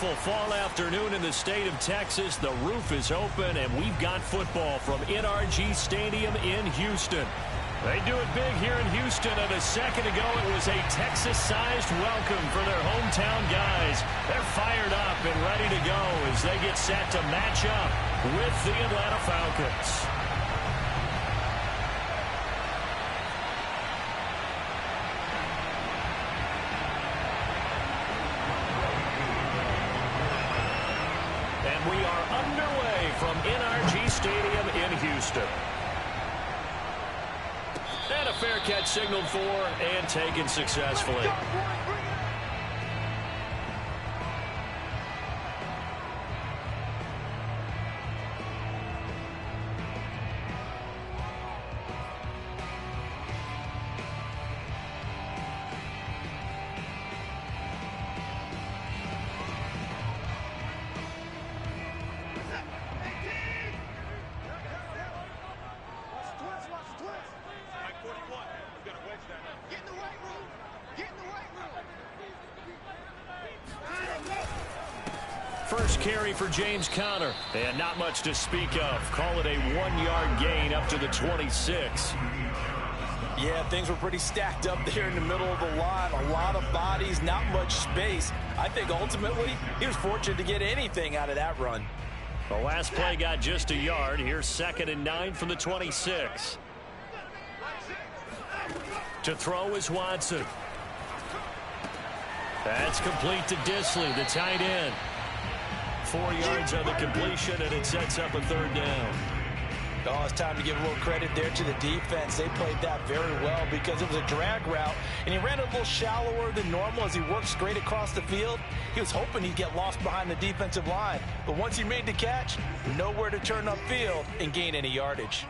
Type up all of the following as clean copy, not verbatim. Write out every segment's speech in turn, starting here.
beautiful fall afternoon in the state of Texas. The roof is open, and we've got football from NRG Stadium in Houston. They do it big here in Houston, and a second ago it was a Texas-sized welcome for their hometown guys. They're fired up and ready to go as they get set to match up with the Atlanta Falcons. And we are underway from NRG Stadium in Houston. And a fair catch signaled for and taken successfully. First carry for James Conner, and not much to speak of. Call it a 1-yard gain up to the 26. Yeah, things were pretty stacked up there in the middle of the line. A lot of bodies, not much space. I think ultimately he was fortunate to get anything out of that run. The last play got just a yard. Here's 2nd and 9 from the 26. To throw is Watson. That's complete to Disley, the tight end. 4 yards on the completion, and it sets up a 3rd down. Oh, it's time to give a little credit there to the defense. They played that very well because it was a drag route, and he ran a little shallower than normal as he worked straight across the field. He was hoping he'd get lost behind the defensive line, but once he made the catch, nowhere to turn upfield and gain any yardage.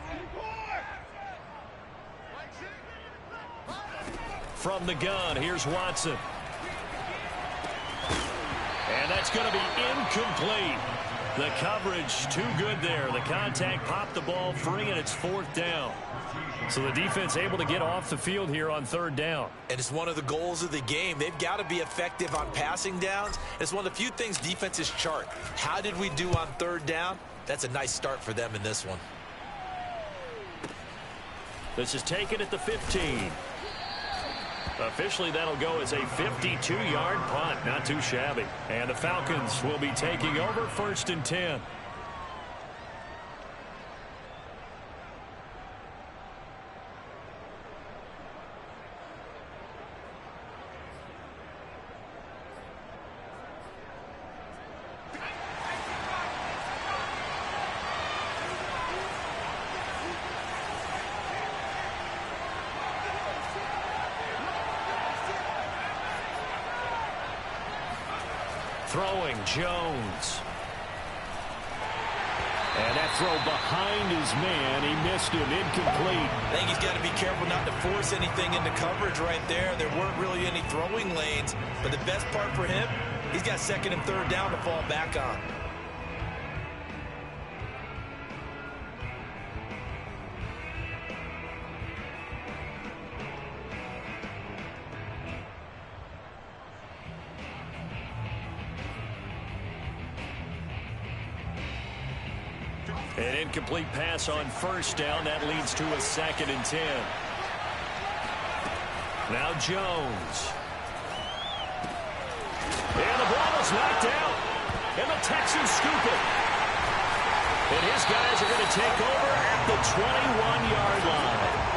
From the gun, here's Watson. And that's going to be incomplete. The coverage too good there. The contact popped the ball free, and it's 4th down. So the defense able to get off the field here on 3rd down. And it's one of the goals of the game. They've got to be effective on passing downs. It's one of the few things defenses chart. How did we do on 3rd down? That's a nice start for them in this one. This is taken at the 15. Officially, that'll go as a 52-yard punt. Not too shabby. And the Falcons will be taking over 1st and 10. Throwing, Jones. And that throw behind his man. He missed him, incomplete. I think he's got to be careful not to force anything into coverage right there. There weren't really any throwing lanes. But the best part for him, he's got 2nd and 3rd down to fall back on. An incomplete pass on 1st down. That leads to a 2nd and 10. Now Jones. And the ball is knocked out. And the Texans scoop it. And his guys are going to take over at the 21-yard line.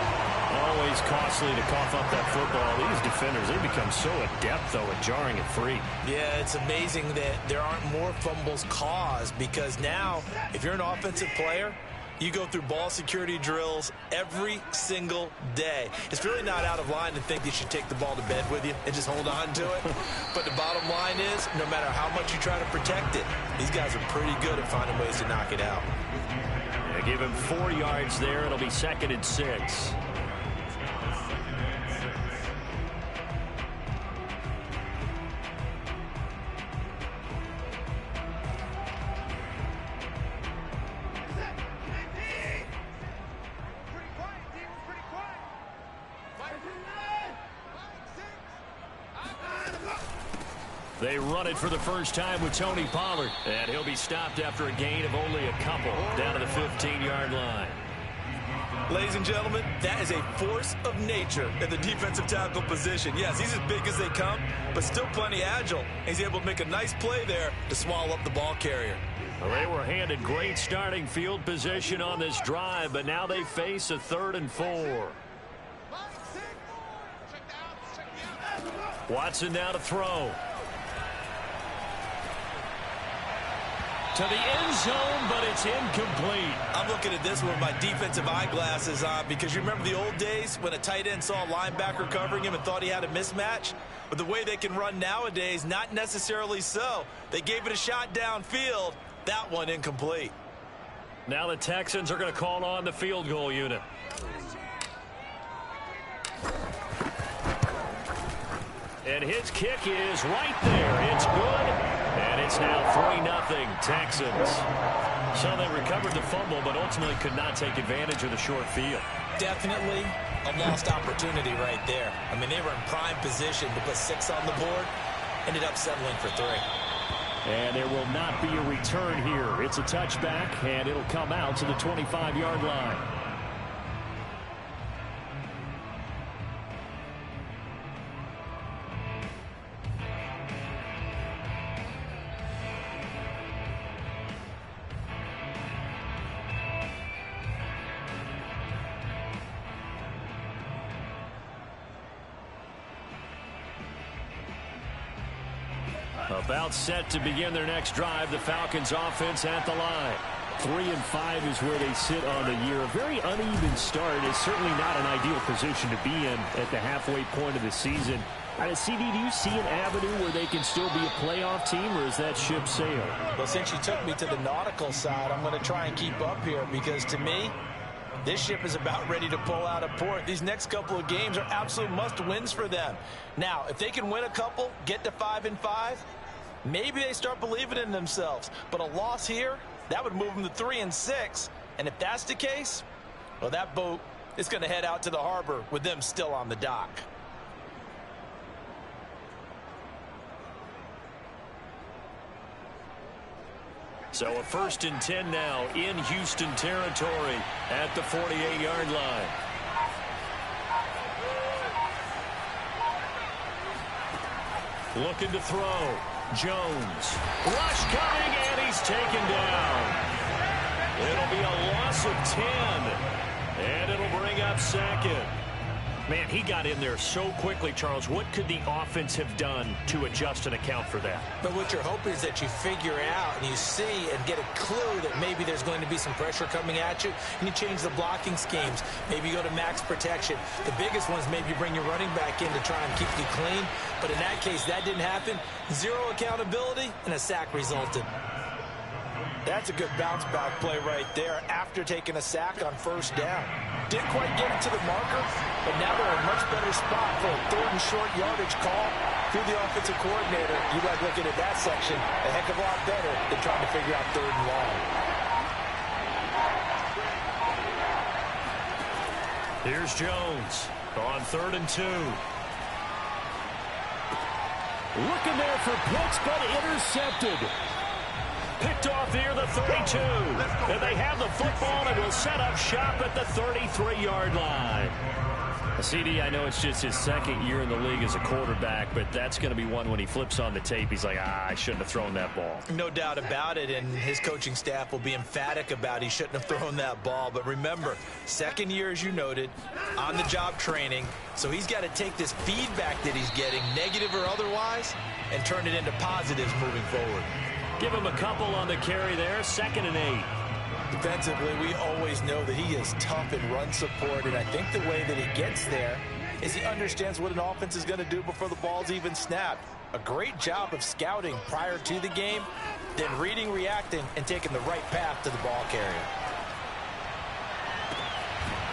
Always costly to cough up that football. These defenders, they become so adept, though, at jarring it free. Yeah, it's amazing that there aren't more fumbles caused because now, if you're an offensive player, you go through ball security drills every single day. It's really not out of line to think you should take the ball to bed with you and just hold on to it. But the bottom line is, no matter how much you try to protect it, these guys are pretty good at finding ways to knock it out. They give him 4 yards there. It'll be 2nd and 6. They run it for the first time with Tony Pollard. And he'll be stopped after a gain of only a couple down to the 15-yard line. Ladies and gentlemen, that is a force of nature in the defensive tackle position. Yes, he's as big as they come, but still plenty agile. He's able to make a nice play there to swallow up the ball carrier. Well, they were handed great starting field position on this drive, but now they face a 3rd and 4. Watson now to throw. To the end zone, but it's incomplete. I'm looking at this with my defensive eyeglasses on because you remember the old days when a tight end saw a linebacker covering him and thought he had a mismatch? But the way they can run nowadays, not necessarily so. They gave it a shot downfield. That one incomplete. Now the Texans are going to call on the field goal unit. And his kick is right there. It's good. And it's now 3-0 Texans. So they recovered the fumble, but ultimately could not take advantage of the short field. Definitely a lost opportunity right there. I mean, they were in prime position to put 6 on the board. Ended up settling for 3. And there will not be a return here. It's a touchback, and it'll come out to the 25-yard line. About set to begin their next drive. The Falcons offense at the line. 3-5 is where they sit on the year. A very uneven start. Is certainly not an ideal position to be in at the halfway point of the season. CD, do you see an avenue where they can still be a playoff team, or is that ship sailed? Well, since you took me to the nautical side, I'm going to try and keep up here because to me, this ship is about ready to pull out of port. These next couple of games are absolute must-wins for them. Now, if they can win a couple, get to 5-5, maybe they start believing in themselves. But a loss here, that would move them to 3-6. And if that's the case, well, that boat is going to head out to the harbor with them still on the dock. So a 1st and 10 now in Houston territory at the 48-yard line. Looking to throw. Jones. Rush coming, and he's taken down. It'll be a loss of 10. And it'll bring up 2nd. Man, he got in there so quickly, Charles. What could the offense have done to adjust and account for that? But what you're hoping is that you figure out and you see and get a clue that maybe there's going to be some pressure coming at you, and you change the blocking schemes. Maybe you go to max protection. The biggest one is maybe you bring your running back in to try and keep you clean. But in that case, that didn't happen. 0 accountability, and a sack resulted. That's a good bounce-back play right there after taking a sack on 1st down. Didn't quite get it to the marker, but now they're in a much better spot for a 3rd and short yardage call through the offensive coordinator. You like looking at that section a heck of a lot better than trying to figure out 3rd and long. Here's Jones on 3rd and 2. Looking there for Pitts, but intercepted. Picked off near the 32. And they have the football and will set up shop at the 33-yard line. CD, I know it's just his 2nd year in the league as a quarterback, but that's going to be one when he flips on the tape. He's like, I shouldn't have thrown that ball. No doubt about it, and his coaching staff will be emphatic about he shouldn't have thrown that ball. But remember, 2nd year, as you noted, on-the-job training. So he's got to take this feedback that he's getting, negative or otherwise, and turn it into positives moving forward. Give him a couple on the carry there. 2nd and 8. Defensively, we always know that he is tough in run support, and I think the way that he gets there is he understands what an offense is going to do before the ball's even snapped. A great job of scouting prior to the game, then reading, reacting, and taking the right path to the ball carrier.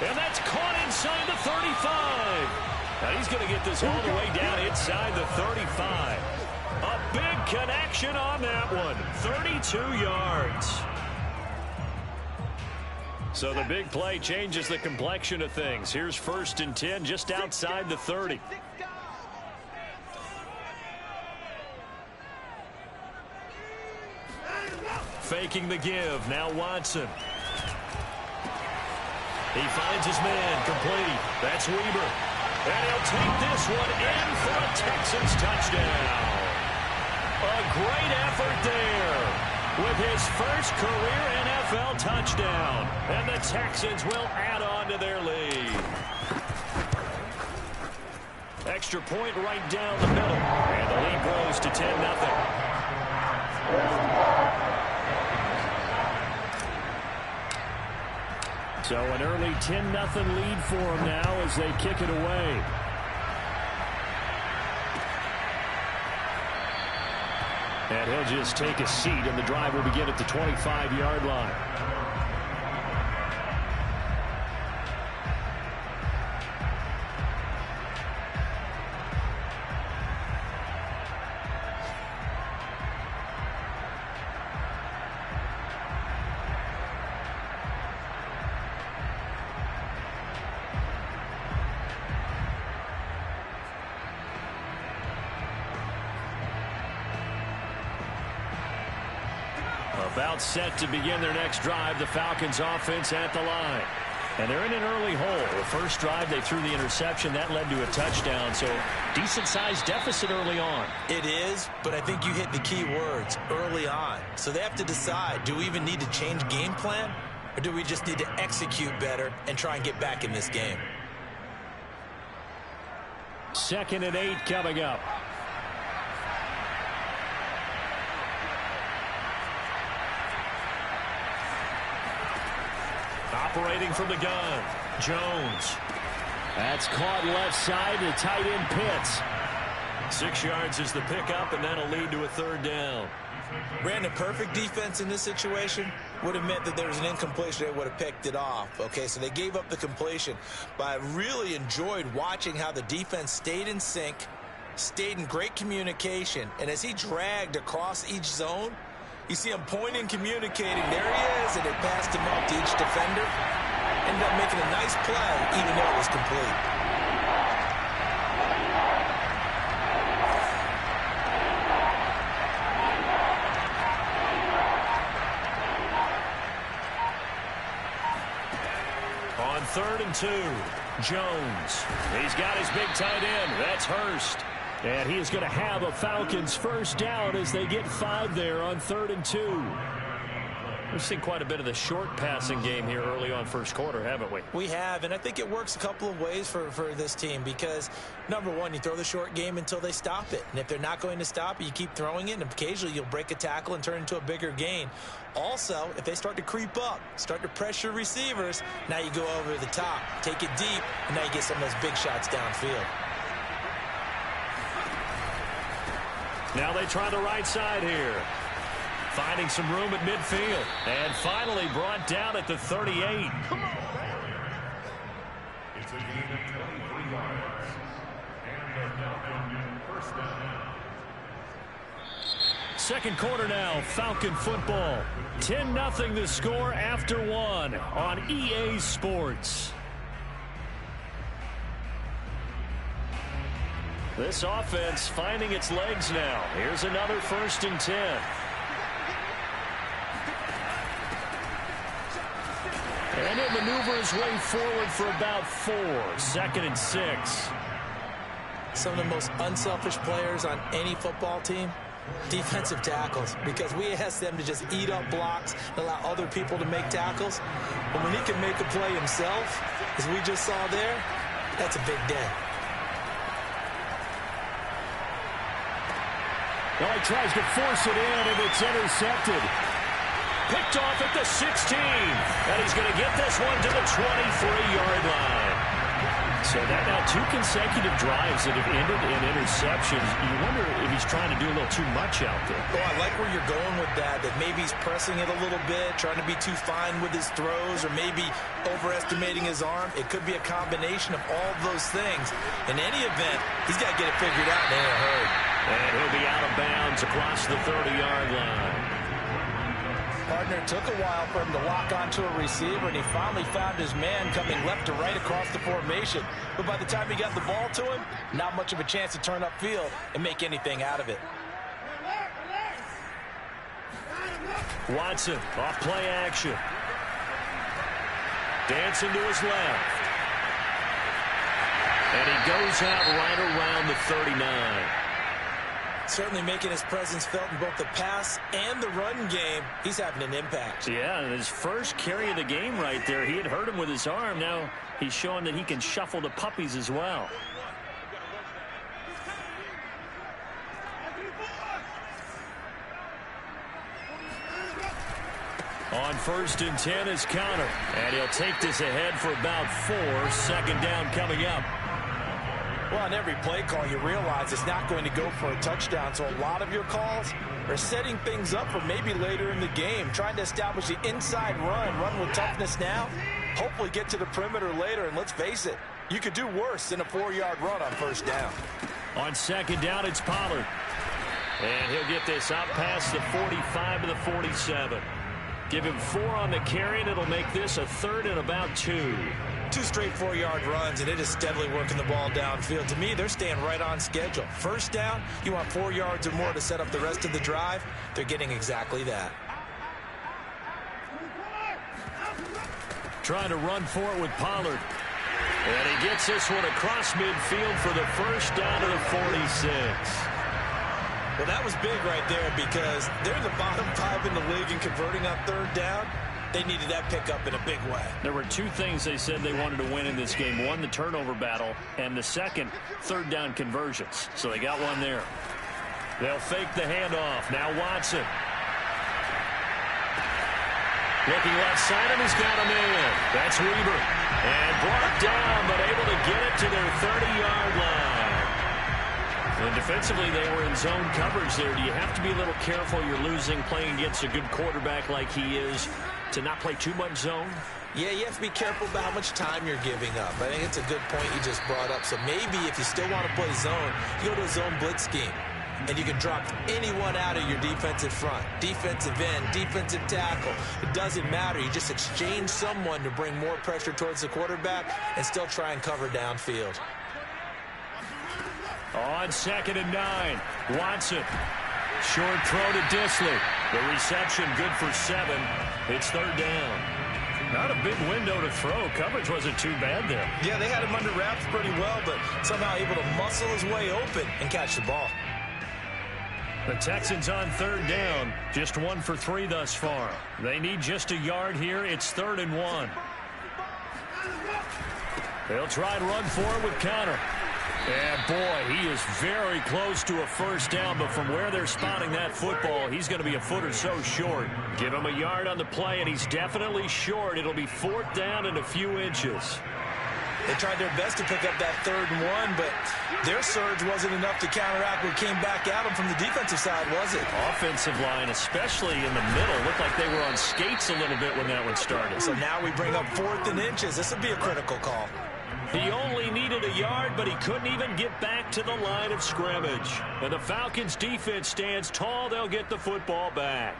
And that's caught inside the 35. Now he's going to get this all the way down inside the 35. A big connection on that one. 32 yards. So the big play changes the complexion of things. Here's 1st and 10 just outside the 30. faking the give. Now Watson. He finds his man, complete. That's Weber. And he'll take this one in for a Texans touchdown. A great effort there with his first career NFL touchdown. And the Texans will add on to their lead. Extra point right down the middle. And the lead grows to 10-0. So an early 10-0 lead for them now as they kick it away. And he'll just take a seat, and the drive will begin at the 25-yard line. About set to begin their next drive, the Falcons offense at the line. And they're in an early hole. The first drive, they threw the interception. That led to a touchdown, so decent-sized deficit early on. It is, but I think you hit the key words, early on. So they have to decide, do we even need to change game plan, or do we just need to execute better and try and get back in this game? 2nd and 8 coming up. Operating from the gun, Jones. That's caught left side to tight end Pitts. 6 yards is the pickup, and that'll lead to a 3rd down. Brandon, perfect defense in this situation would have meant that there was an incompletion. They would have picked it off. Okay, so they gave up the completion. But I really enjoyed watching how the defense stayed in sync, stayed in great communication, and as he dragged across each zone, you see him pointing, communicating. There he is, and it passed him up to each defender. Ended up making a nice play, even though it was complete. On 3rd and 2, Jones. He's got his big tight end. That's Hurst. And he is going to have a Falcons first down as they get 5 there on 3rd and 2. We've seen quite a bit of the short passing game here early on first quarter, haven't we? We have, and I think it works a couple of ways for this team because, number one, you throw the short game until they stop it. And if they're not going to stop it, you keep throwing it, and occasionally you'll break a tackle and turn into a bigger gain. Also, if they start to creep up, start to pressure receivers, now you go over the top, take it deep, and now you get some of those big shots downfield. Now they try the right side here. Finding some room at midfield. And finally brought down at the 38. It's a gain of 23 yards. And a Falcon first down. Second quarter now, Falcon football. 10-0 the score after 1 on EA Sports. This offense finding its legs now. Here's another 1st and 10. And he'll maneuver his way forward for about 4. 2nd and 6. Some of the most unselfish players on any football team, defensive tackles, because we ask them to just eat up blocks and allow other people to make tackles. But when he can make a play himself, as we just saw there, that's a big day. Well, he tries to force it in, and it's intercepted. Picked off at the 16. And he's going to get this one to the 23-yard line. So that now 2 consecutive drives that have ended in interceptions. You wonder if he's trying to do a little too much out there. Oh, I like where you're going with that maybe he's pressing it a little bit, trying to be too fine with his throws, or maybe overestimating his arm. It could be a combination of all those things. In any event, he's got to get it figured out in a hurry. And he'll be out of bounds across the 30-yard line. Partner, it took a while for him to lock onto a receiver, and he finally found his man coming left to right across the formation. But by the time he got the ball to him, not much of a chance to turn upfield and make anything out of it. Watson off play action. Dancing to his left. And he goes out right around the 39. Certainly making his presence felt in both the pass and the run game. He's having an impact. Yeah, and his first carry of the game right there, he had hurt him with his arm. Now he's showing that he can shuffle the puppies as well. On 1st and 10 is Connor. And he'll take this ahead for about 4. 2nd down coming up. Well, on every play call, you realize it's not going to go for a touchdown. So a lot of your calls are setting things up for maybe later in the game, trying to establish the inside run with toughness now, hopefully get to the perimeter later. And let's face it, you could do worse than a 4-yard run on 1st down. On 2nd down, it's Pollard. And he'll get this out past the 45 to the 47. Give him 4 on the carry, and it'll make this a 3rd and about 2. 2 straight 4-yard runs, and it is steadily working the ball downfield. To me, they're staying right on schedule. 1st down, you want 4 yards or more to set up the rest of the drive. They're getting exactly that. Trying to run for it with Pollard. And he gets this one across midfield for the 1st down to the 46. Well, that was big right there because they're in the bottom 5 in the league in converting on 3rd down. They needed that pickup in a big way. There were 2 things they said they wanted to win in this game. One, the turnover battle, and the second, 3rd down conversions. So they got one there. They'll fake the handoff. Now Watson. Looking left side, and he's got him in. That's Weaver. And brought down, but able to get it to their 30-yard line. And defensively, they were in zone coverage there. Do you have to be a little careful? You're losing playing against a good quarterback like he is to not play too much zone? Yeah, you have to be careful about how much time you're giving up. I think it's a good point you just brought up. So maybe if you still want to play zone, you go to a zone blitz scheme. And you can drop anyone out of your defensive front. Defensive end, defensive tackle. It doesn't matter. You just exchange someone to bring more pressure towards the quarterback and still try and cover downfield. On 2nd and 9, Watson. Short throw to Disley. The reception good for 7. It's 3rd down. Not a big window to throw. Coverage wasn't too bad there. Yeah, they had him under wraps pretty well, but somehow able to muscle his way open and catch the ball. The Texans on 3rd down. Just 1 for 3 thus far. They need just a yard here. It's 3rd and 1. They'll try and run for it with Connor. And, boy, he is very close to a 1st down, but from where they're spotting that football, he's going to be a foot or so short. Give him a yard on the play, and he's definitely short. It'll be 4th down and a few inches. They tried their best to pick up that 3rd and 1, but their surge wasn't enough to counteract what came back at them from the defensive side, was it? Offensive line, especially in the middle, looked like they were on skates a little bit when that one started. So now we bring up 4th and inches. This will be a critical call. He only needed a yard, but he couldn't even get back to the line of scrimmage. And the Falcons' defense stands tall. They'll get the football back.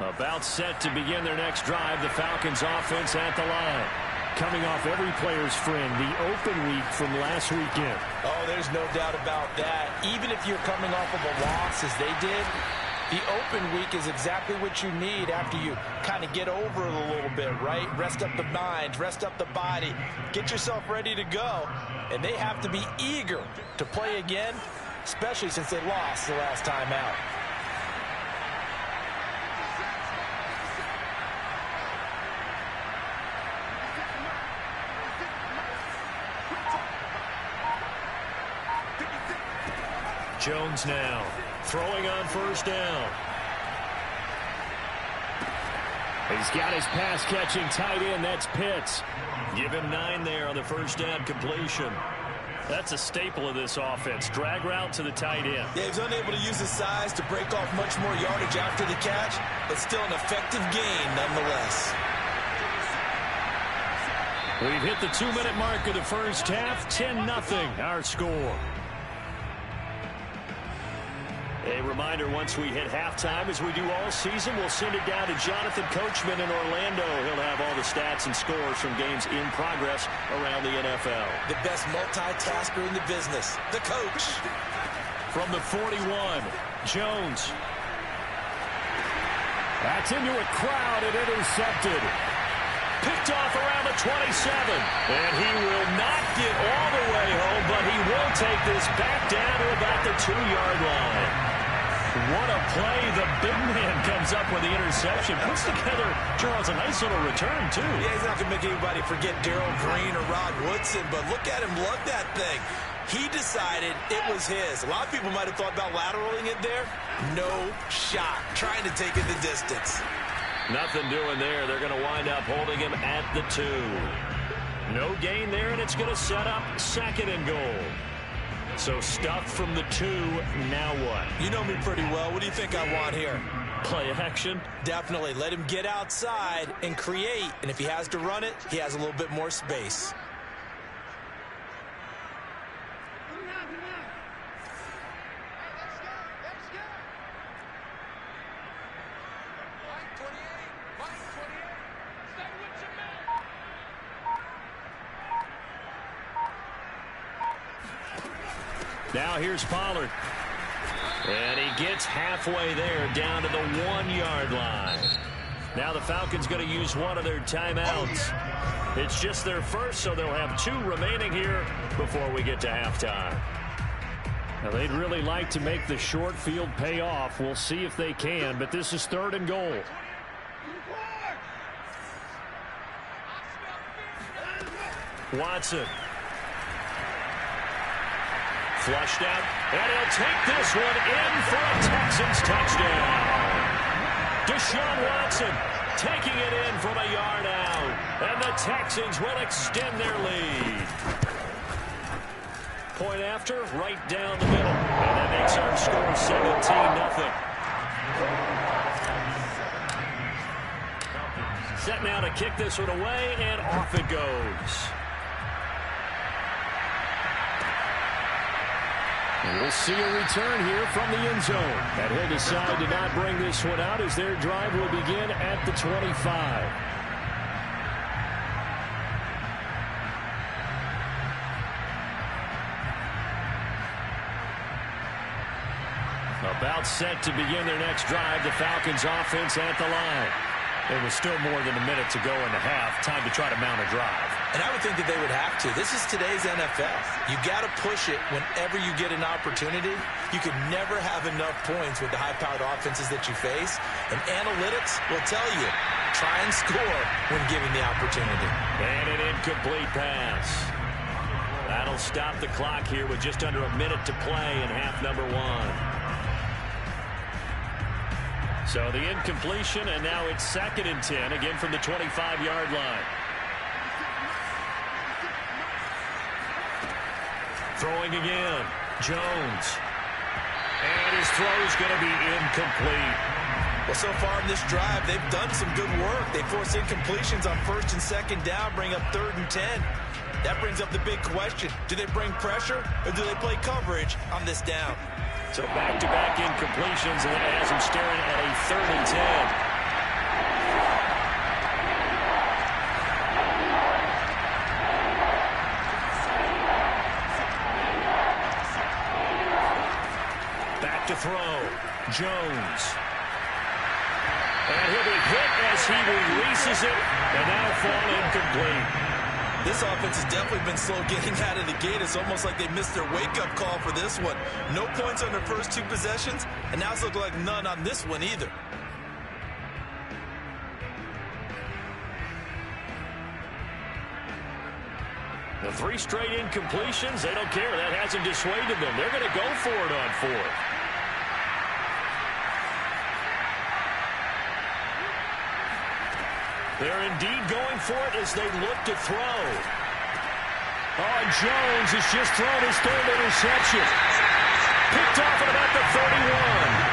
About set to begin their next drive, the Falcons offense at the line. Coming off every player's friend, the open week from last weekend. Oh, there's no doubt about that. Even if you're coming off of a loss as they did, the open week is exactly what you need after you kind of get over it a little bit, right? Rest up the mind, rest up the body, get yourself ready to go. And they have to be eager to play again, especially since they lost the last time out. Jones now throwing on 1st down. He's got his pass-catching tight end. That's Pitts. Give him 9 there on the 1st down completion. That's a staple of this offense. Drag route to the tight end. Yeah, he's unable to use his size to break off much more yardage after the catch, but still an effective gain nonetheless. We've hit the 2-minute mark of the first half. 10-0 our score. A reminder, once we hit halftime, as we do all season, we'll send it down to Jonathan Coachman in Orlando. He'll have all the stats and scores from games in progress around the NFL. The best multitasker in the business, the coach. From the 41, Jones. That's into a crowd and intercepted. Picked off around the 27. And he will not get all the way home, but he will take this back down to about the 2-yard line. What a play. The big man comes up with the interception. Puts together, Charles, a nice little return, too. Yeah, he's not going to make anybody forget Darrell Green or Rod Woodson, but look at him lug that thing. He decided it was his. A lot of people might have thought about lateraling it there. No shot. Trying to take it the distance. Nothing doing there. They're going to wind up holding him at the 2. No gain there, and it's going to set up 2nd and goal. So stuff from the 2. Now what? You know me pretty well. What do you think I want here? Play action? Definitely. Let him get outside and create. And if he has to run it, he has a little bit more space. Now here's Pollard. And he gets halfway there, down to the 1-yard line. Now the Falcons going to use one of their timeouts. It's just their first, so they'll have 2 remaining here before we get to halftime. Now they'd really like to make the short field pay off. We'll see if they can, but this is 3rd and goal. Watson. Flushed out, and he'll take this one in for a Texans touchdown. Deshaun Watson taking it in from a yard out, and the Texans will extend their lead. Point after, right down the middle, and that makes our score 17-0. Set now to kick this one away, and off it goes. And we'll see a return here from the end zone. And he'll decide to not bring this one out as their drive will begin at the 25. About set to begin their next drive. The Falcons offense at the line. There was still more than a minute to go in the half. Time to try to mount a drive. And I would think that they would have to. This is today's NFL. You got to push it whenever you get an opportunity. You could never have enough points with the high-powered offenses that you face. And analytics will tell you, try and score when given the opportunity. And an incomplete pass. That'll stop the clock here with just under a minute to play in half number 1. So the incompletion, and now it's 2nd and 10, again from the 25-yard line. Throwing again, Jones. And his throw is going to be incomplete. Well, so far in this drive, they've done some good work. They force incompletions on 1st and 2nd down, bring up 3rd and 10. That brings up the big question. Do they bring pressure, or do they play coverage on this down? So back-to-back incompletions, and that has him staring at a 3rd and 10. Back to throw. Jones. And he'll be hit as he releases it, and that'll fall incomplete. This offense has definitely been slow getting out of the gate. It's almost like they missed their wake-up call for this one. No points on their first 2 possessions, and now it's looking like none on this one either. The 3 straight incompletions, they don't care. That hasn't dissuaded them. They're going to go for it on 4th. They're indeed going for it as they look to throw. Oh, and Jones has just thrown his 3rd interception. Picked off at about the 31.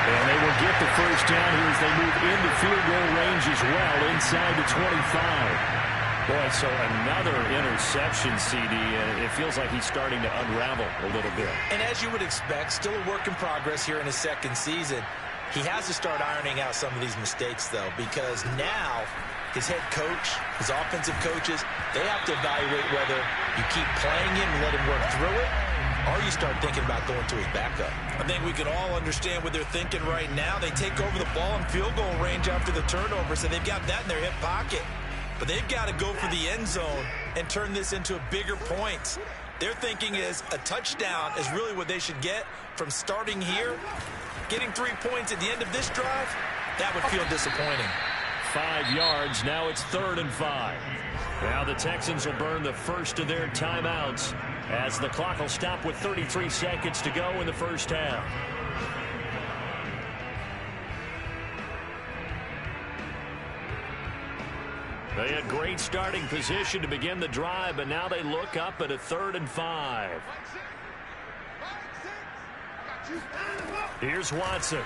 And they will get the first down here as they move into field goal range as well, inside the 25. Boy, so another interception, CD, and it feels like he's starting to unravel a little bit. And as you would expect, still a work in progress here in his second season. He has to start ironing out some of these mistakes, though, because now his head coach, his offensive coaches, they have to evaluate whether you keep playing him and let him work through it, or you start thinking about going to his backup. I think we can all understand what they're thinking right now. They take over the ball in field goal range after the turnover, so they've got that in their hip pocket. But they've got to go for the end zone and turn this into a bigger point. Their thinking is a touchdown is really what they should get from starting here. Getting 3 points at the end of this drive, that would feel disappointing. 5 yards. Now it's 3rd and 5. Now the Texans will burn the first of their timeouts as the clock will stop with 33 seconds to go in the first half. They had great starting position to begin the drive, but now they look up at a 3rd and 5. Here's Watson.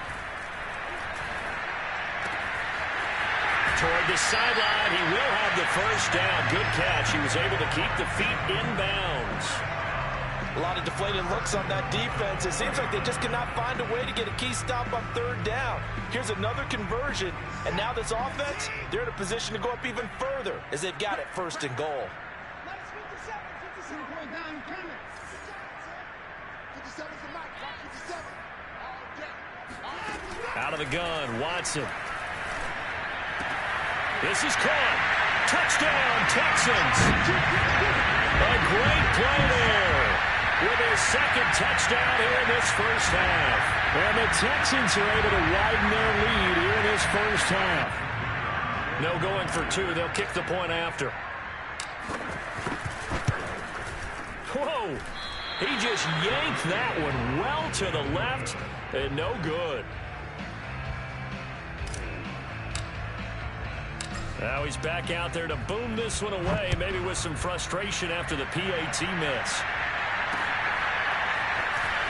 Toward the sideline, he will have the first down. Good catch. He was able to keep the feet inbounds. A lot of deflated looks on that defense. It seems like they just cannot find a way to get a key stop on 3rd down. Here's another conversion, and now this offense, they're in a position to go up even further as they've got it 1st and goal. Out of the gun, Watson. This is caught. Touchdown, Texans. A great play there with his second touchdown here in this first half. And the Texans are able to widen their lead here in this first half. No going for 2. They'll kick the point after. Whoa. He just yanked that one well to the left and no good. Now he's back out there to boom this one away, maybe with some frustration after the PAT miss.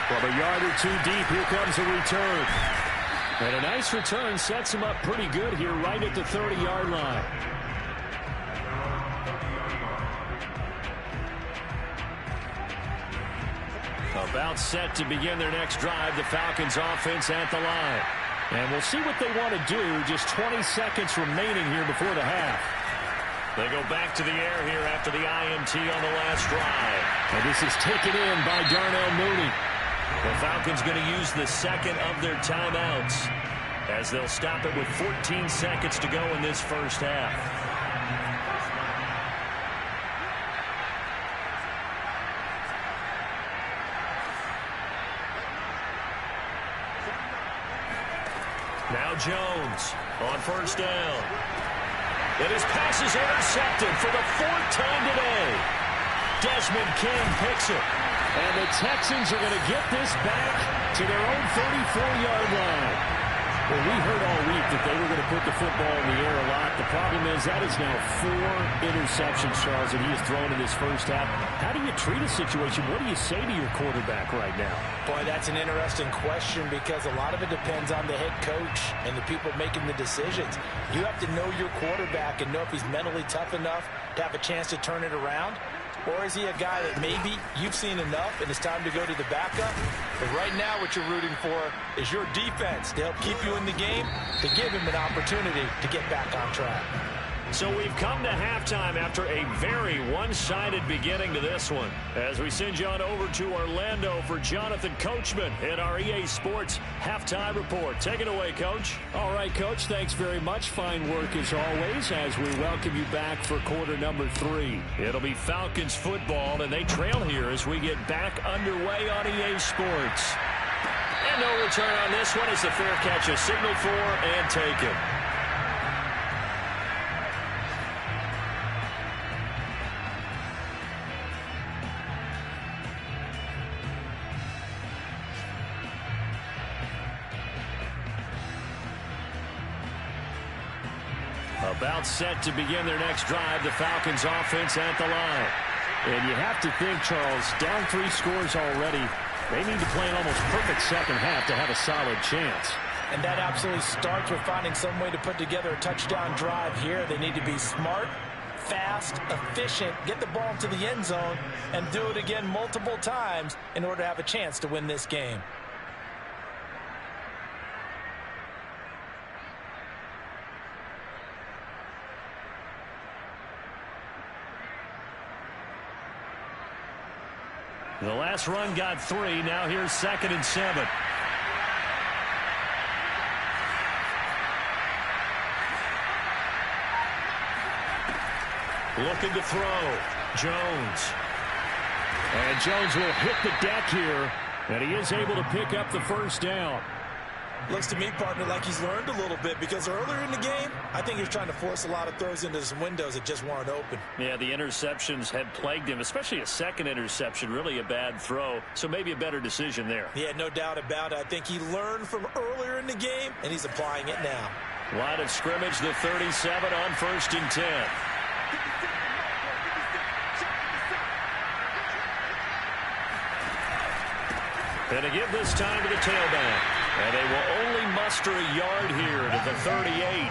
From a yard or 2 deep, here comes a return. And a nice return sets him up pretty good here right at the 30-yard line. About set to begin their next drive, the Falcons offense at the line. And we'll see what they want to do. Just 20 seconds remaining here before the half. They go back to the air here after the INT on the last drive. And this is taken in by Darnell Mooney. The Falcons going to use the second of their timeouts as they'll stop it with 14 seconds to go in this first half. Now Jones on 1st down. And his pass is intercepted for the 4th time today. Desmond King picks it. And the Texans are going to get this back to their own 34-yard line. Well, we heard all week that they were going to put the football in the air a lot. The problem is that is now 4 interceptions, Charles, that he has thrown in this first half. How do you treat a situation? What do you say to your quarterback right now? Boy, that's an interesting question because a lot of it depends on the head coach and the people making the decisions. You have to know your quarterback and know if he's mentally tough enough to have a chance to turn it around. Or is he a guy that maybe you've seen enough and it's time to go to the backup? But right now what you're rooting for is your defense to help keep you in the game, to give him an opportunity to get back on track. So we've come to halftime after a very one-sided beginning to this one. As we send you on over to Orlando for Jonathan Coachman in our EA Sports Halftime Report. Take it away, Coach. All right, Coach, thanks very much. Fine work as always as we welcome you back for quarter number 3. It'll be Falcons football, and they trail here as we get back underway on EA Sports. And no return on this one as the fair catch is signaled for and taken. About set to begin their next drive, the Falcons offense at the line. And you have to think, Charles, down 3 scores already. They need to play an almost perfect second half to have a solid chance. And that absolutely starts with finding some way to put together a touchdown drive here. They need to be smart, fast, efficient, get the ball into the end zone, and do it again multiple times in order to have a chance to win this game. The last run got 3. Now here's 2nd and 7. Looking to throw. Jones. And Jones will hit the deck here, and he is able to pick up the first down. Looks to me, partner, like he's learned a little bit, because earlier in the game, I think he was trying to force a lot of throws into some windows that just weren't open. Yeah, the interceptions had plagued him, especially a second interception, really a bad throw, so maybe a better decision there. Yeah, no doubt about it. I think he learned from earlier in the game, and he's applying it now. Line of scrimmage, the 37 on 1st and 10. And to give this time to the tailback. And they will only muster a yard here to the 38.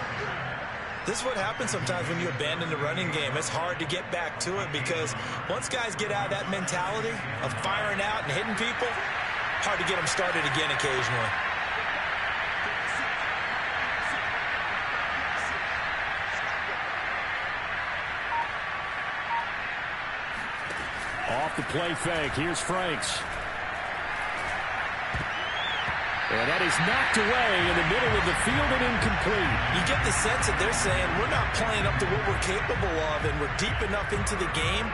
This is what happens sometimes when you abandon the running game. It's hard to get back to it because once guys get out of that mentality of firing out and hitting people, hard to get them started again occasionally. Off the play fake. Here's Franks. And that is knocked away in the middle of the field and incomplete. You get the sense that they're saying we're not playing up to what we're capable of, and we're deep enough into the game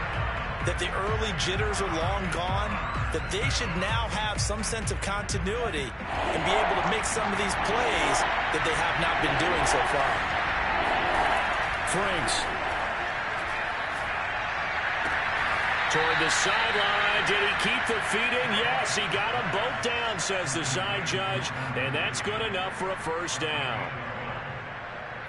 that the early jitters are long gone, that they should now have some sense of continuity and be able to make some of these plays that they have not been doing so far. Franks. Toward the sideline. Did he keep the feet in? Yes, he got them both down, says the side judge. And that's good enough for a first down.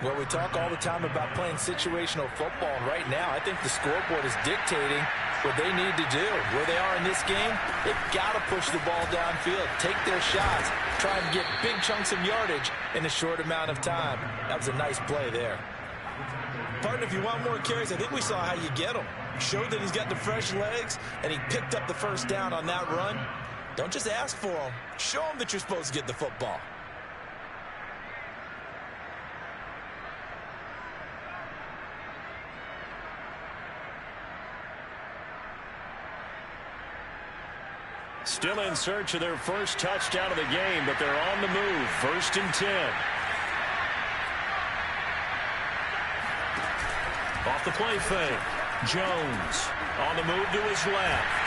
Well, we talk all the time about playing situational football. And right now, I think the scoreboard is dictating what they need to do. Where they are in this game, they've got to push the ball downfield, take their shots, try and get big chunks of yardage in a short amount of time. That was a nice play there. Partner, if you want more carries, I think we saw how you get them. Showed that he's got the fresh legs, and he picked up the first down on that run. Don't just ask for them. Show them that you're supposed to get the football. Still in search of their first touchdown of the game, but they're on the move. 1st and 10. Off the play fake. Jones on the move to his left.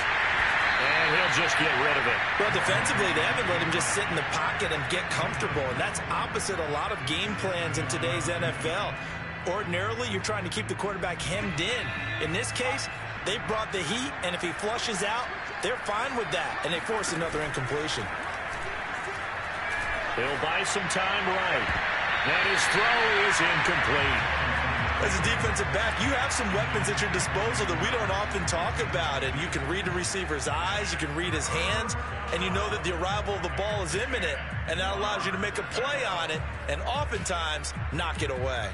And he'll just get rid of it. Well, defensively, they haven't let him just sit in the pocket and get comfortable. And that's opposite a lot of game plans in today's NFL. Ordinarily, you're trying to keep the quarterback hemmed in. In this case, they brought the heat, and if he flushes out, they're fine with that. And they force another incompletion. He'll buy some time right. And his throw is incomplete. As a defensive back, you have some weapons at your disposal that we don't often talk about. And you can read the receiver's eyes, you can read his hands, and you know that the arrival of the ball is imminent. And that allows you to make a play on it and oftentimes knock it away.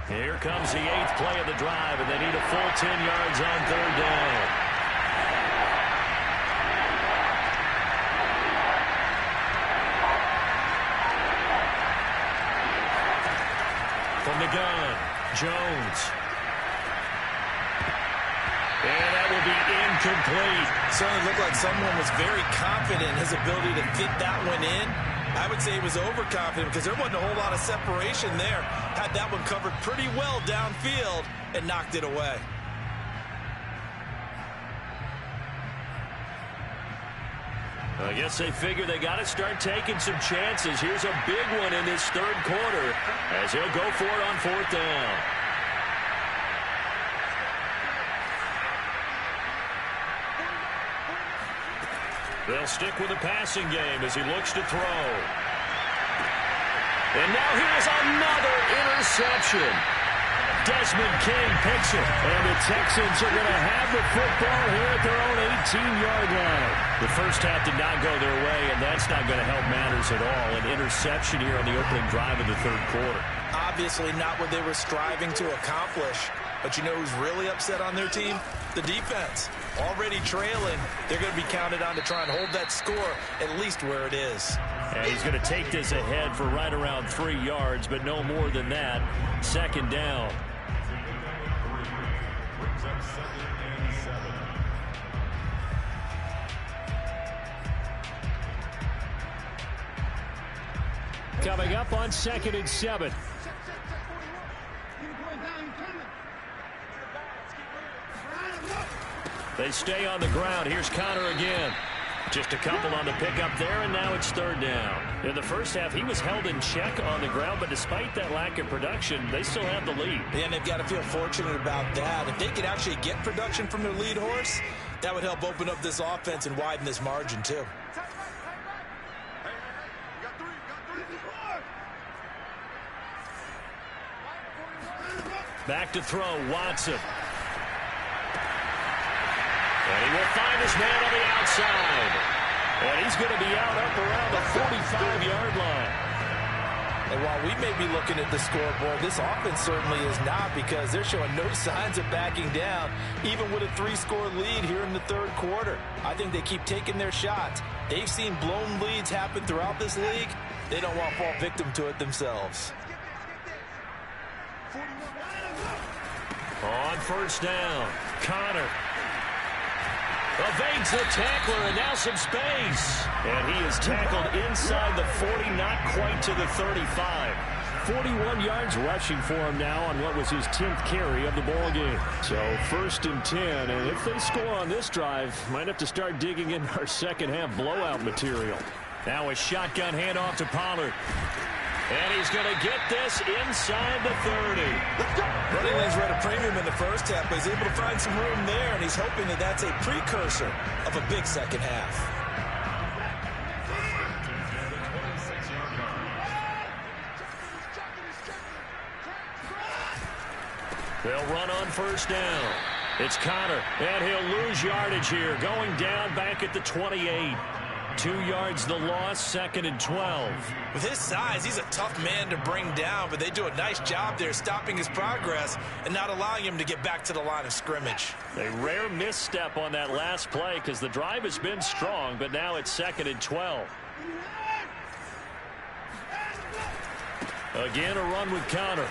Here comes the 8th play of the drive, and they need a full 10 yards on 3rd down. From the gun, Jones. And that will be incomplete. Certainly looked like someone was very confident in his ability to fit that one in. I would say he was overconfident because there wasn't a whole lot of separation there. Had that one covered pretty well downfield and knocked it away. I guess they figure they got to start taking some chances. Here's a big one in this 3rd quarter as he'll go for it on 4th down. They'll stick with the passing game as he looks to throw. And now here's another interception. Desmond King picks it. And the Texans are going to have the football here at their own 18-yard line. The first half did not go their way, and that's not going to help matters at all. An interception here on the opening drive of the third quarter. Obviously not what they were striving to accomplish. But you know who's really upset on their team? The defense. Already trailing. They're going to be counted on to try and hold that score at least where it is. And he's going to take this ahead for right around 3 yards, but no more than that. Second down. Coming up on 2nd and 7. They stay on the ground. Here's Connor again. Just a couple on the pickup there, and now it's third down. In the first half, he was held in check on the ground, but despite that lack of production, they still have the lead. And they've got to feel fortunate about that. If they could actually get production from their lead horse, that would help open up this offense and widen this margin, too. Back to throw, Watson. And he will find his man on the outside. And he's going to be out up around the 45-yard line. And while we may be looking at the scoreboard, this offense certainly is not, because they're showing no signs of backing down, even with a 3-score lead here in the third quarter. I think they keep taking their shots. They've seen blown leads happen throughout this league. They don't want to fall victim to it themselves. On first down, Connor evades the tackler, and now some space. And he is tackled inside the 40, not quite to the 35. 41 yards rushing for him now on what was his 10th carry of the ball game. So 1st and 10, and if they score on this drive, might have to start digging in our second half blowout material. Now a shotgun handoff to Pollard. And he's going to get this inside the 30. Running lanes were at a premium in the first half, but he's able to find some room there, and he's hoping that that's a precursor of a big second half. They'll run on first down. It's Connor, and he'll lose yardage here, going down back at the 28. 2 yards the loss, 2nd and 12. With his size, he's a tough man to bring down, but they do a nice job there stopping his progress and not allowing him to get back to the line of scrimmage. A rare misstep on that last play because the drive has been strong, but now it's 2nd and 12. Again, a run with Connor.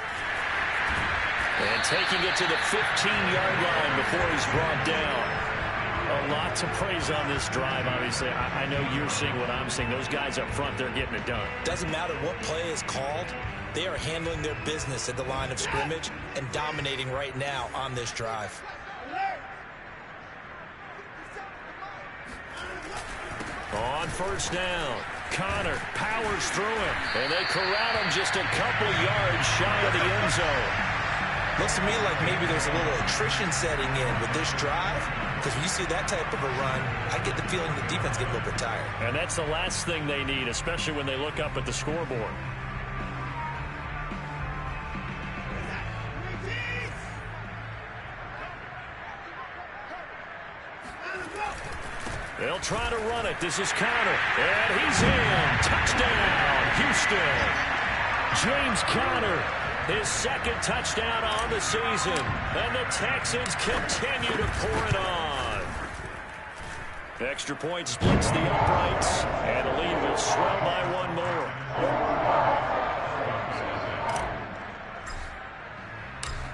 And taking it to the 15-yard line before he's brought down. A lot to praise on this drive, obviously. I know you're seeing what I'm seeing. Those guys up front, they're getting it done. Doesn't matter what play is called. They are handling their business at the line of scrimmage and dominating right now on this drive. On first down, Connor powers through him, and they corral him just a couple yards shy of the end zone. Looks to me like maybe there's a little attrition setting in with this drive, because when you see that type of a run, I get the feeling the defense gets a little bit tired. And that's the last thing they need, especially when they look up at the scoreboard. They'll try to run it. This is Connor, and he's in. Touchdown, Houston. James Conner, his 2nd touchdown on the season. And the Texans continue to pour it on. Extra point splits the uprights, and the lead will swell by 1 more.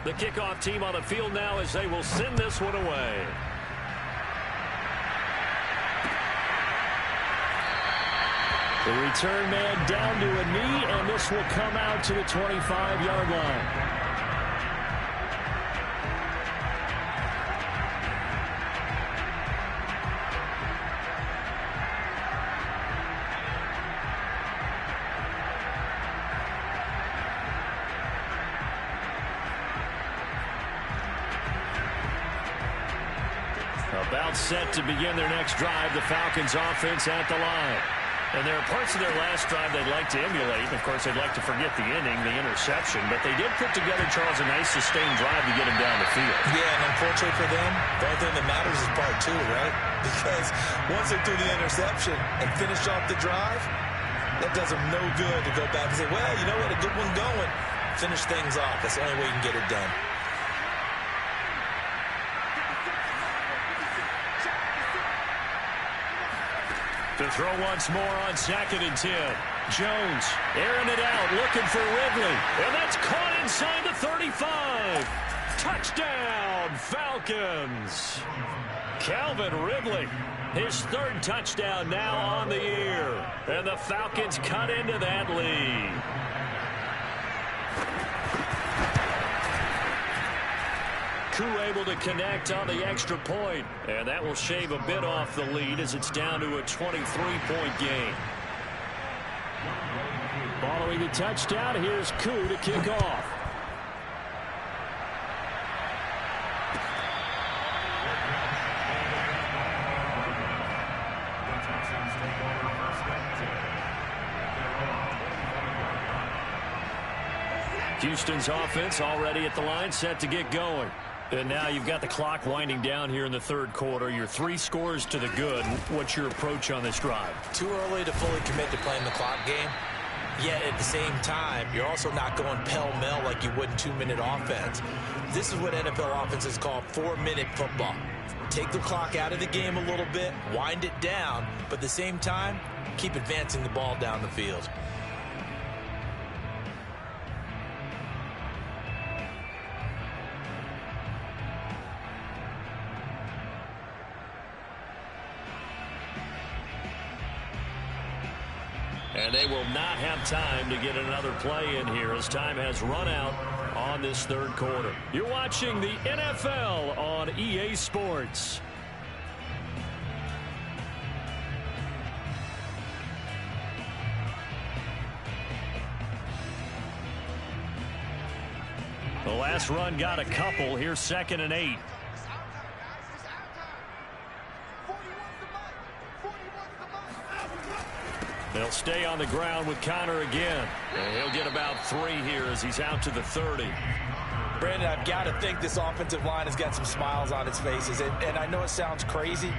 The kickoff team on the field now as they will send this one away. The return man down to a knee, and this will come out to the 25-yard line. About set to begin their next drive, the Falcons offense at the line. And there are parts of their last drive they'd like to emulate. Of course, they'd like to forget the inning, the interception. But they did put together, Charles, a nice sustained drive to get him down the field. Yeah, and unfortunately for them, the only thing that matters is part two, right? Because once they threw the interception and finished off the drive, that does them no good to go back and say, well, you know what, a good one going. Finish things off. That's the only way you can get it done. To throw once more on 2nd and 10. Jones airing it out, looking for Ridley. And that's caught inside the 35. Touchdown, Falcons. Calvin Ridley, his 3rd touchdown now on the year. And the Falcons cut into that lead. Koo able to connect on the extra point, and that will shave a bit off the lead as it's down to a 23-point game. Following the touchdown, here's Koo to kick off. Houston's offense already at the line, set to get going. And now you've got the clock winding down here in the 3rd quarter. You're 3 scores to the good. What's your approach on this drive? Too early to fully commit to playing the clock game. Yet at the same time, you're also not going pell-mell like you would in 2-minute offense. This is what NFL offenses call 4-minute football. Take the clock out of the game a little bit, wind it down, but at the same time, keep advancing the ball down the field. And they will not have time to get another play in here as time has run out on this 3rd quarter. You're watching the NFL on EA Sports. The last run got a couple. Here's 2nd and 8. They'll stay on the ground with Connor again. And he'll get about 3 here as he's out to the 30. Brandon, I've got to think this offensive line has got some smiles on its faces. And I know it sounds crazy,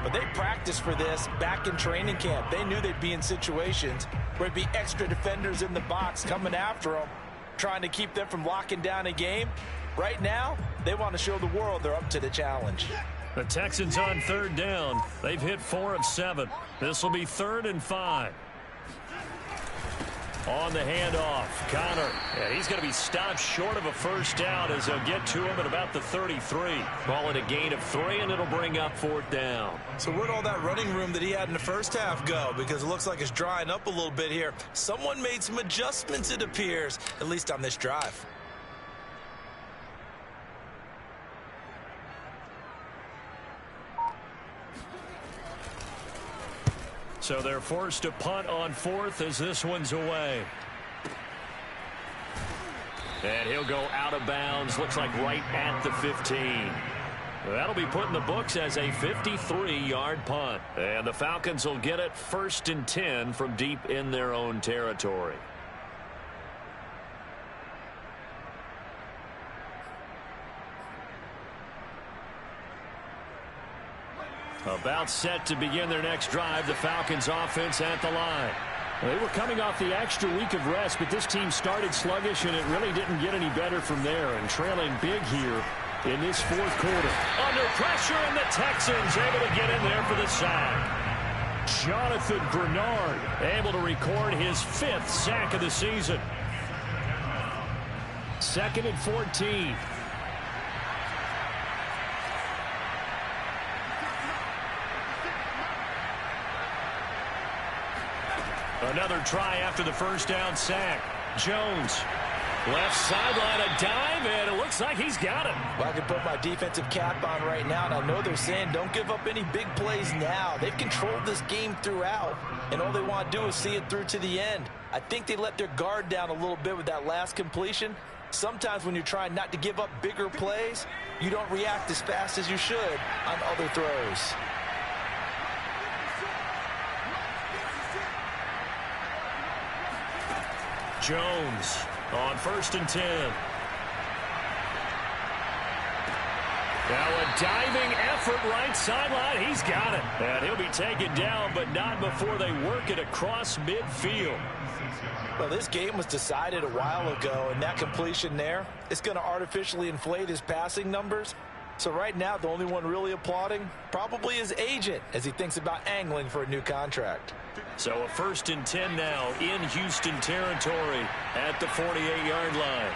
but they practiced for this back in training camp. They knew they'd be in situations where there'd be extra defenders in the box coming after them, trying to keep them from locking down a game. Right now, they want to show the world they're up to the challenge. The Texans on 3rd down. They've hit 4 of 7. This will be 3rd and 5. On the handoff, Connor. Yeah, he's going to be stopped short of a 1st down as they'll get to him at about the 33. Call it a gain of 3, and it'll bring up 4th down. So where'd all that running room that he had in the 1st half go? Because it looks like it's drying up a little bit here. Someone made some adjustments, it appears, at least on this drive. So they're forced to punt on 4th as this one's away. And he'll go out of bounds. Looks like right at the 15. That'll be put in the books as a 53-yard punt. And the Falcons will get it 1st and 10 from deep in their own territory. About set to begin their next drive, the Falcons offense at the line. They were coming off the extra week of rest, but this team started sluggish, and it really didn't get any better from there. And trailing big here in this 4th quarter. Under pressure, and the Texans able to get in there for the sack. Jonathan Bernard able to record his 5th sack of the season. 2nd and 14. Another try after the 1st down sack. Jones, left sideline, a dive, and it looks like he's got it. Well, I can put my defensive cap on right now, and I know they're saying don't give up any big plays now. They've controlled this game throughout, and all they want to do is see it through to the end. I think they let their guard down a little bit with that last completion. Sometimes when you're trying not to give up bigger plays, you don't react as fast as you should on other throws. Jones on 1st and 10. Now a diving effort right sideline. He's got it. And he'll be taken down, but not before they work it across midfield. Well, this game was decided a while ago, and that completion there is going to artificially inflate his passing numbers. So right now, the only one really applauding probably his agent as he thinks about angling for a new contract. So a 1st and 10 now in Houston territory at the 48-yard line.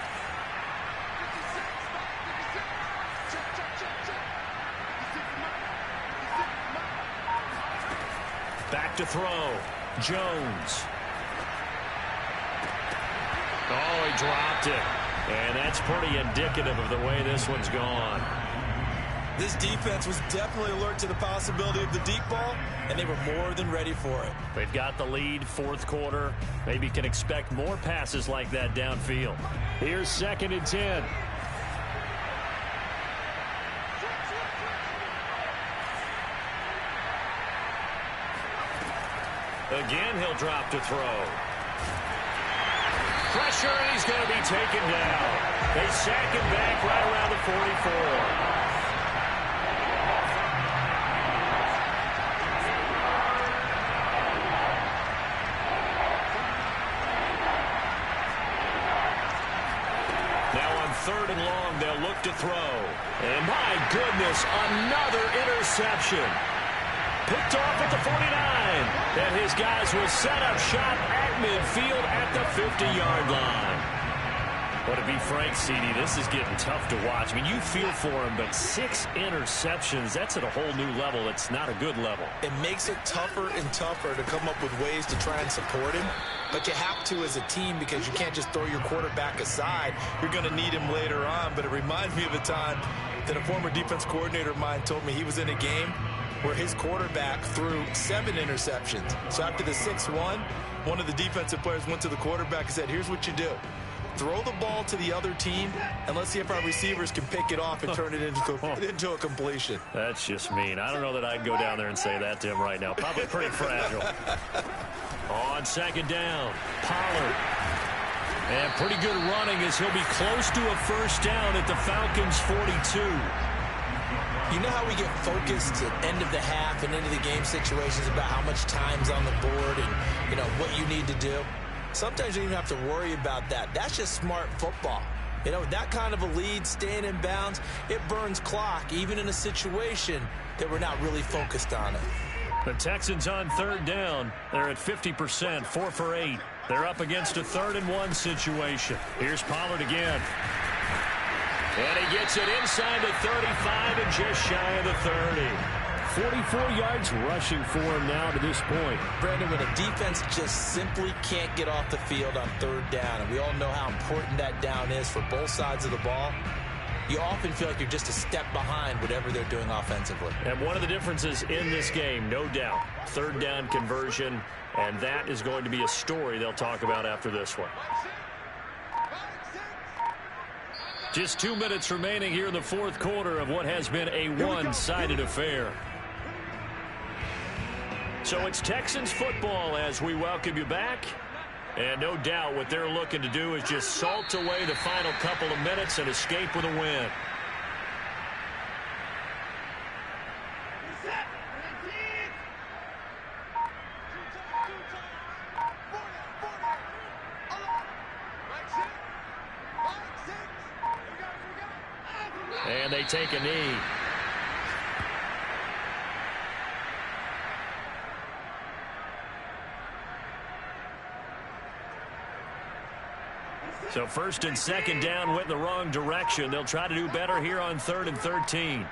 Back to throw. Jones. Oh, he dropped it. And that's pretty indicative of the way this one's gone. This defense was definitely alert to the possibility of the deep ball, and they were more than ready for it. They've got the lead, 4th quarter. Maybe can expect more passes like that downfield. Here's 2nd and 10. Again, he'll drop to throw. Pressure, and he's going to be taken down. They sack him back right around the 44. Now on 3rd and long, they'll look to throw. And my goodness, another interception. Picked off at the 49. And his guys will set up shop at midfield at the 50-yard line. But to be frank, CD, this is getting tough to watch. I mean, you feel for him, but 6 interceptions, that's at a whole new level. It's not a good level. It makes it tougher and tougher to come up with ways to try and support him. But you have to as a team because you can't just throw your quarterback aside. You're going to need him later on. But it reminds me of a time that a former defense coordinator of mine told me he was in a game where his quarterback threw 7 interceptions. So after the 6-1, one of the defensive players went to the quarterback and said, here's what you do. Throw the ball to the other team, and let's see if our receivers can pick it off and turn it into a completion. That's just mean. I don't know that I'd go down there and say that to him right now. Probably pretty fragile. On 2nd down, Pollard. And pretty good running as he'll be close to a 1st down at the Falcons' 42. You know how we get focused at end of the half and into the game situations about how much time's on the board and, you know, what you need to do? Sometimes you don't even have to worry about that. That's just smart football. You know, that kind of a lead, staying in bounds, it burns clock, even in a situation that we're not really focused on it. The Texans on 3rd down. They're at 50%, 4 for 8. They're up against a 3rd and 1 situation. Here's Pollard again. And he gets it inside the 35 and just shy of the 30. 44 yards rushing for him now to this point. Brandon, when a defense just simply can't get off the field on 3rd down, and we all know how important that down is for both sides of the ball, you often feel like you're just a step behind whatever they're doing offensively. And one of the differences in this game, no doubt, 3rd down conversion, and that is going to be a story they'll talk about after this one. Just 2 minutes remaining here in the 4th quarter of what has been a one-sided affair. So it's Texans football as we welcome you back. And no doubt what they're looking to do is just salt away the final couple of minutes and escape with a win. And they take a knee. So 1st and 2nd down went in the wrong direction. They'll try to do better here on 3rd and 13.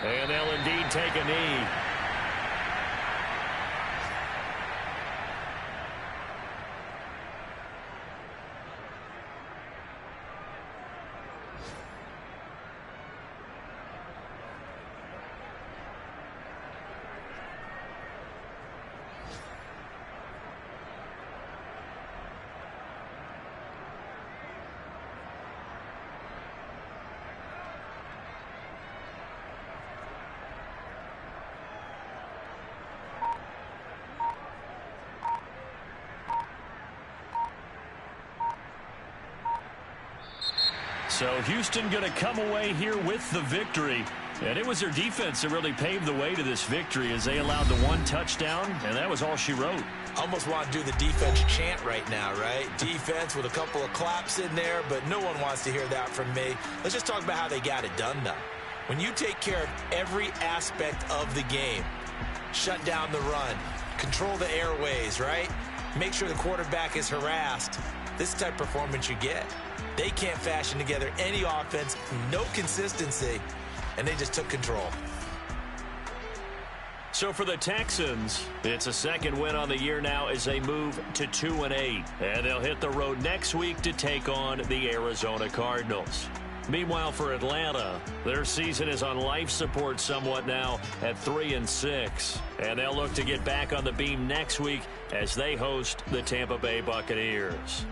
And they'll indeed take a knee. So Houston going to come away here with the victory. And it was their defense that really paved the way to this victory as they allowed the one touchdown, and that was all she wrote. Almost want to do the defense chant right now, right? Defense with a couple of claps in there, but no one wants to hear that from me. Let's just talk about how they got it done, though. When you take care of every aspect of the game, shut down the run, control the airways, right? Make sure the quarterback is harassed. This type of performance you get. They can't fashion together any offense, no consistency, and they just took control. So for the Texans, it's a second win on the year now as they move to 2-8. And they'll hit the road next week to take on the Arizona Cardinals. Meanwhile, for Atlanta, their season is on life support somewhat now at 3-6. And they'll look to get back on the beam next week as they host the Tampa Bay Buccaneers.